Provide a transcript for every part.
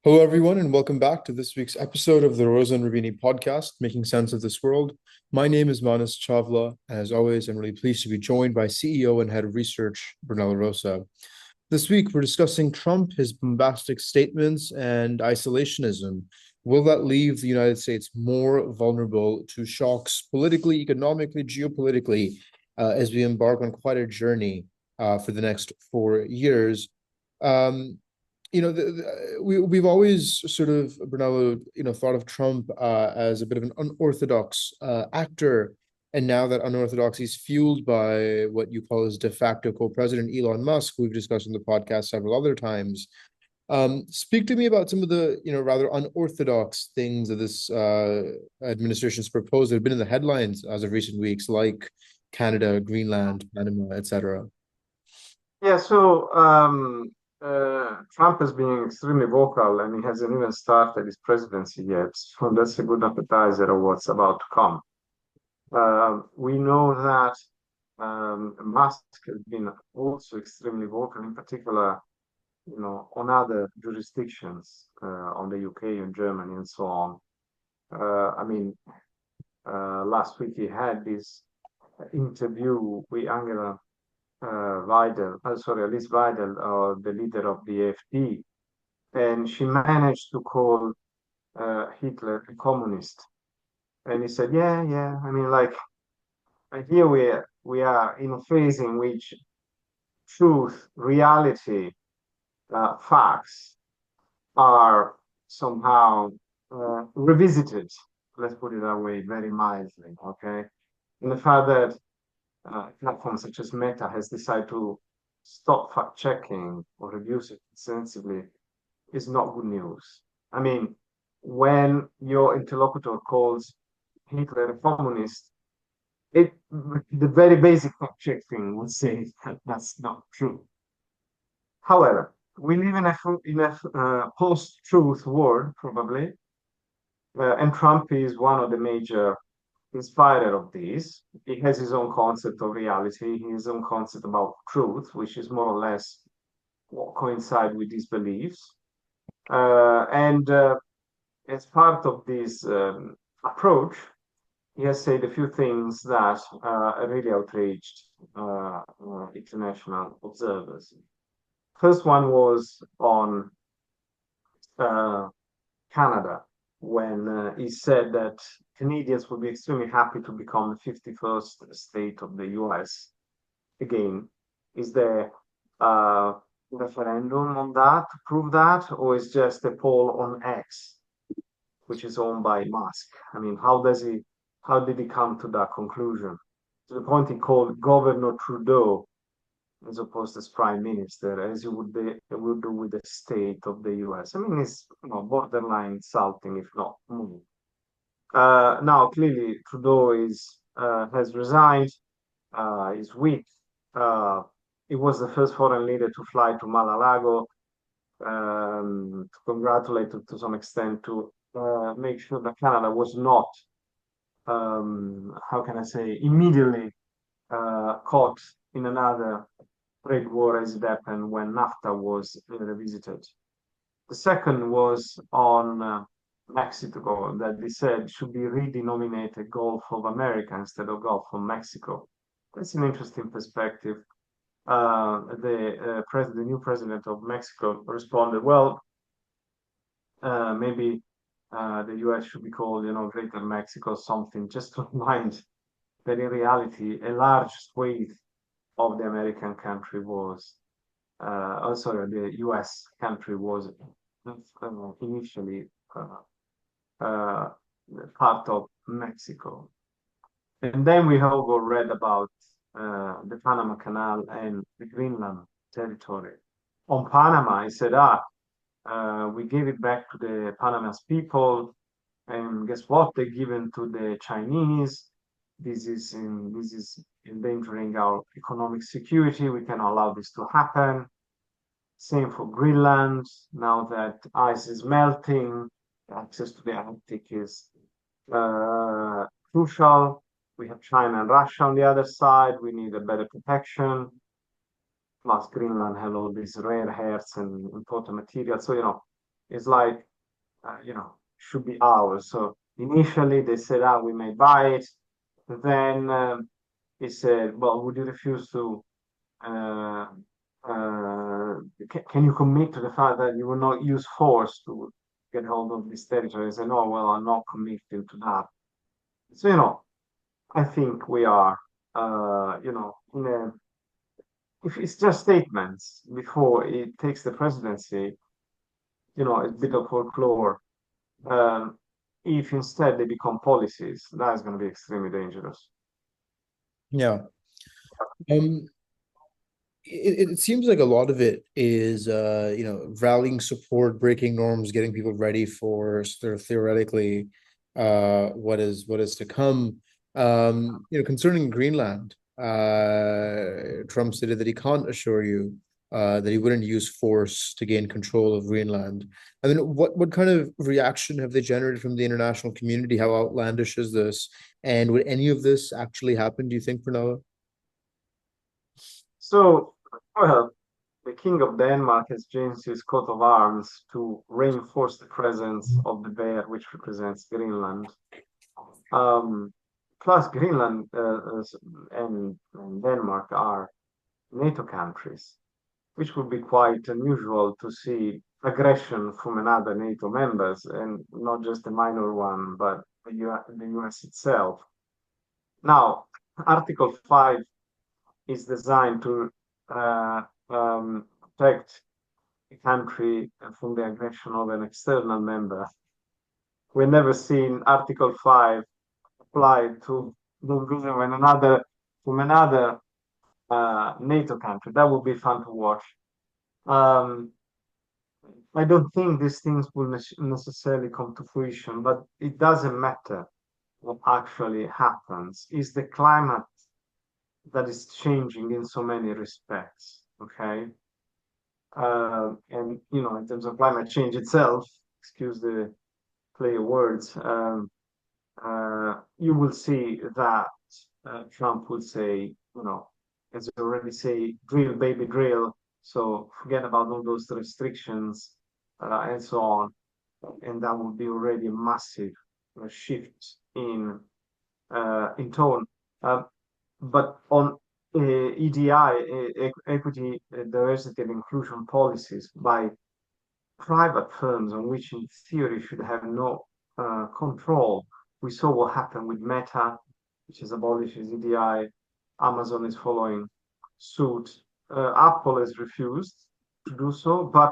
Hello, everyone, and welcome back to this week's episode of the Rosa and Ravini podcast, Making Sense of This World. My name is Manas Chavla. As always, I'm really pleased to be joined by CEO and Head of Research, Brunello Rosa. This week, we're discussing Trump, his bombastic statements, and isolationism. Will that leave the United States more vulnerable to shocks politically, economically, geopolitically, as we embark on quite a journey for the next 4 years? Um, we've always sort of, Brunello, thought of Trump as a bit of an unorthodox actor, and now that unorthodoxy is fueled by what you call his de facto co-president Elon Musk, who we've discussed on the podcast several other times. Speak to me about some of the, rather unorthodox things that this administration's proposed that have been in the headlines as of recent weeks, like Canada, Greenland, Panama, etc. Trump has been extremely vocal and he hasn't even started his presidency yet. So that's a good appetizer of what's about to come. We know that Musk has been also extremely vocal, in particular, on other jurisdictions, on the UK and Germany and so on. Last week he had this interview with Angela Alice Weidel, the leader of the AfD, and she managed to call Hitler a communist. And he said, "Yeah, yeah." Here we are in a phase in which truth, reality, facts are somehow revisited. Let's put it that way, very mildly. Okay, and the fact that platforms such as Meta has decided to stop fact checking or reduce it sensibly is not good news. I mean, when your interlocutor calls Hitler a communist, the very basic fact checking would say that that's not true. However, we live in a post-truth world, probably, and Trump is one of the major inspirer of this. He has his own concept of reality, his own concept about truth, which is more or less what coincide with his beliefs. And as part of this approach, he has said a few things that really outraged international observers. First one was on uh, Canada, when he said that Canadians would be extremely happy to become the 51st state of the US. Again, is there a referendum on that to prove that, or is just a poll on X, which is owned by Musk? I mean, how did he come to that conclusion? To the point he called Governor Trudeau as opposed as prime minister, as you would do with the state of the US. I mean, it's borderline insulting, if not more. Now, clearly, Trudeau has resigned. Is weak. Uh, he was the first foreign leader to fly to Mar-a-Lago to congratulate to some extent to make sure that Canada was not, how can I say, immediately caught in another trade war as it happened when NAFTA was revisited. The second was on Mexico, that they said should be redenominated Gulf of America instead of Gulf of Mexico. That's an interesting perspective. The new president of Mexico responded, "Well, maybe the U.S. should be called, Greater Mexico, something, just to remind that in reality, a large swathe of the American country was, the U.S. country was initially uh, part of Mexico." And then we have all read about the Panama Canal and the Greenland territory. On Panama, he said, we gave it back to the Panama's people, and guess what? They given to the Chinese. This is endangering our economic security. We cannot allow this to happen. Same for Greenland. Now that ice is melting, access to the Arctic is crucial. We have China and Russia on the other side. We need a better protection. Plus, Greenland has all these rare earths and important materials. So, It's like, should be ours. So initially they said, we may buy it. Then he said, well, would you refuse to, uh, can you commit to the fact that you will not use force to get hold of this territory? I said, no, well, I'm not committing to that. So, I think we are, in a, if it's just statements before it takes the presidency, a bit of folklore. Um, if instead they become policies, that is going to be extremely dangerous. Yeah. Um, it seems like a lot of it is rallying support, breaking norms, getting people ready for sort of theoretically what is to come. Concerning Greenland, Trump stated that he can't assure you that he wouldn't use force to gain control of Greenland. I mean, what kind of reaction have they generated from the international community? How outlandish is this? And would any of this actually happen, do you think, Fernella? So, well, the King of Denmark has changed his coat of arms to reinforce the presence of the bear, which represents Greenland. Um, Plus, Greenland and Denmark are NATO countries, which would be quite unusual to see aggression from another NATO members, and not just a minor one, but the US itself. Now, Article 5 is designed to protect a country from the aggression of an external member. We've never seen Article 5 applied to the vision when from another NATO country. That would be fun to watch. Um, I don't think these things will necessarily come to fruition, but it doesn't matter what actually happens. Is the climate that is changing in so many respects. Okay. And, in terms of climate change itself, excuse the play of words, you will see that Trump would say, as I already say, drill, baby, drill. So forget about all those restrictions and so on. And that would be already a massive shift in tone. Uh, but on EDI, equity, diversity, and inclusion policies by private firms on which, in theory, should have no control. We saw what happened with Meta, which has abolished EDI. Amazon is following suit. Apple has refused to do so, but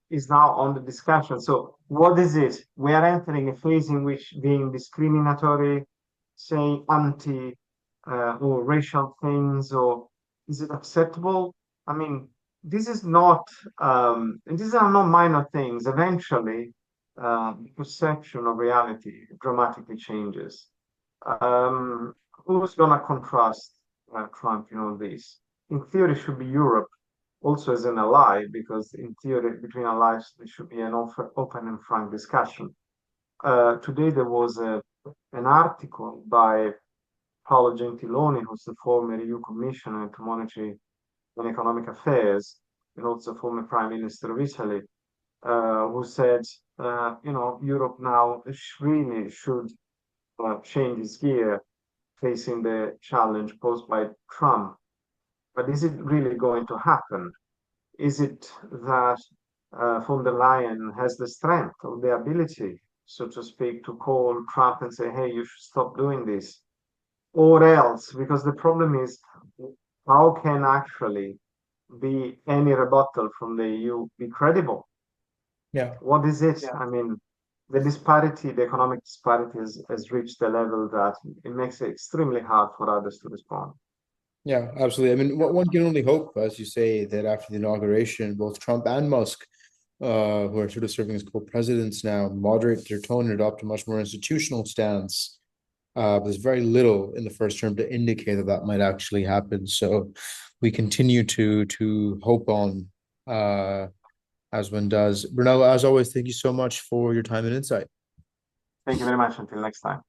is now on the discussion. So, what is it? We are entering a phase in which being discriminatory, saying anti or racial things, or is it acceptable? I mean, this is not these are not minor things. Eventually, the perception of reality dramatically changes. Um, who's gonna contrast Trump in all this? In theory, should be Europe, also as an ally, because in theory, between allies, there should be an open and frank discussion. Today, there was an article by Paolo Gentiloni, who's the former EU Commissioner to Monetary and Economic Affairs, and also former Prime Minister of Italy, who said, Europe now really should change its gear facing the challenge posed by Trump. But is it really going to happen? Is it that von der Leyen has the strength or the ability, so to speak, to call Trump and say, hey, you should stop doing this? Or else, because the problem is, how can actually be any rebuttal from the EU be credible? Yeah. What is it? I mean, the economic disparity has reached a level that it makes it extremely hard for others to respond. Yeah, absolutely. I mean, one can only hope, as you say, that after the inauguration, both Trump and Musk, who are sort of serving as co-presidents now, moderate their tone and adopt a much more institutional stance. But there's very little in the first term to indicate that that might actually happen. So we continue to hope on as one does. Brunello, as always, thank you so much for your time and insight. Thank you very much. Until next time.